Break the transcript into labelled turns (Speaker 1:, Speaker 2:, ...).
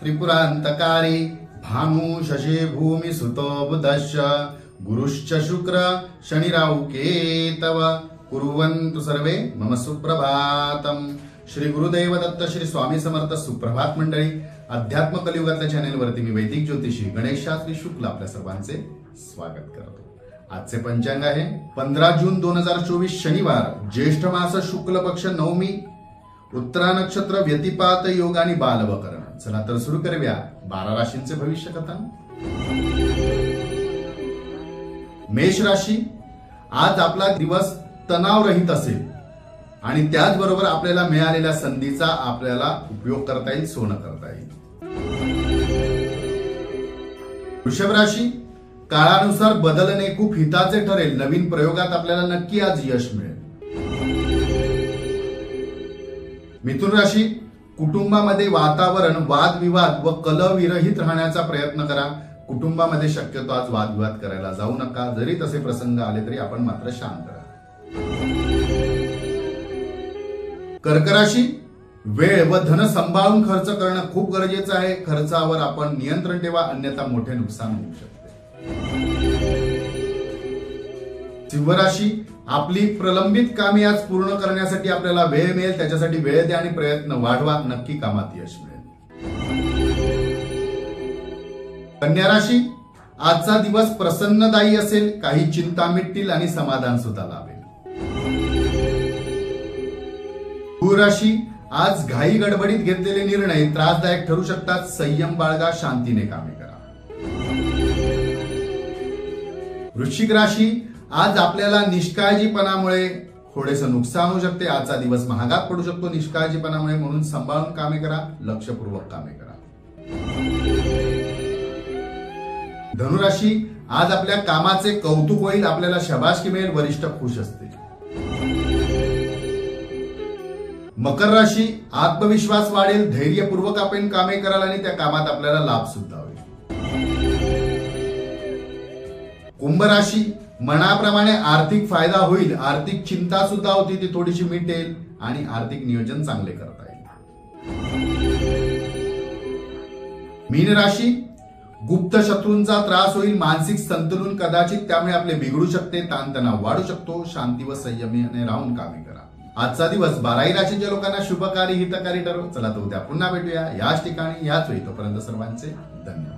Speaker 1: त्रिपुरांतकारी भानु शशि भूमि सुतो बुधश्च गुरुश्च शुक्र शनिराहु केतव कुर्वन्तु सर्वे मम सुप्रभातम। श्री गुरुदेव दत्त श्री स्वामी समर्थ सुप्रभात मंडळी। अध्यात्म कलियुगातल्या चॅनेलवरती मी वैदिक ज्योतिषी गणेश शास्त्री शुक्ल आपल्या सर्वांचे स्वागत करतो। आजचे पंचांग आहे 15 जून 2024 शनिवार, ज्येष्ठ मास शुक्ल पक्ष नवमी, उत्तरा नक्षत्र, व्यतिपात योग आणि बालवकरण। चला तर सुरू करूया 12 राशींचे भविष्य कथन। मेष राशी, आज आपला दिवस तणावरहित असेल आणि त्याचबरोबर आपल्याला मिळालेल्या संधीचा आपल्याला उपयोग करता येईल, सोनं करता येईल। वृषभ राशी, काळानुसार बदलणे खूप हिताचे ठरेल। नवीन प्रयोगात आपल्याला नक्की आज यश मिळेल। मिथुन राशी, कुटुंबामध्ये वातावरण वादविवाद व कलहविरहित राहण्याचा प्रयत्न करा। कुटुंबामध्ये शक्यतो आज वादविवाद करायला जाऊ नका। जरी तसे प्रसंग आले तरी आपण मात्र शांत राहा। कर्क राशी, वेळ व धन सांभाळून खर्च करणं खूप गरजेचं आहे। खर्चावर आपण नियंत्रण ठेवा, अन्यथा मोठे नुकसान होऊ शकते। सिंह राशी, आपली प्रलंबित कामे आज पूर्ण करण्यासाठी आपल्याला वेळ मिळेल, त्याच्यासाठी वेळ द्या आणि प्रयत्न वाढवा, नक्की कामात यश मिळेल। कन्या राशी, आजचा दिवस प्रसन्नदायी असेल। काही चिंता मिटतील आणि समाधान सुद्धा लाभेल। तुळ राशी, आज घाई गडबडीत घेतलेले निर्णय त्रासदायक ठरू शकतात। संयम बाळगा, शांतीने कामे करा। वृश्चिक राशी, आज आपल्याला निष्काळजीपणामुळे थोडेसे नुकसान होऊ शकते। आजचा दिवस महागात पडू शकतो निष्काळजीपणामुळे, म्हणून सांभाळून कामे करा, लक्षपूर्वक कामे करा। धनुराशी, आज आपल्या कामाचे कौतुक होईल, आपल्याला शाबासकी मिळेल, वरिष्ठ खुश असतील। मकर राशी, आत्मविश्वास वाढेल, धैर्यपूर्वक आपण कामे कराल आणि त्या कामात आपल्याला लाभ सुद्धा होईल। कुंभ राशी, मनाप्रमाणे आर्थिक फायदा होईल। आर्थिक चिंता सुद्धा होती ती थोडीशी मिटेल आणि आर्थिक नियोजन चांगले करता येईल। मीन राशी, गुप्त शत्रूंचा त्रास होईल, मानसिक संतुलन कदाचित त्यामुळे आपले बिघडू शकते, ताणतणाव वाढू शकतो। शांती व संयमाने राहून कामे करा। आजचा दिवस 12 राशीच्या लोकांना शुभकारी हितकारी ठरो। चला तर उद्या पुन्हा भेटूया याच ठिकाणी याच वेळी। तोपर्यंत सर्वांचे धन्यवाद।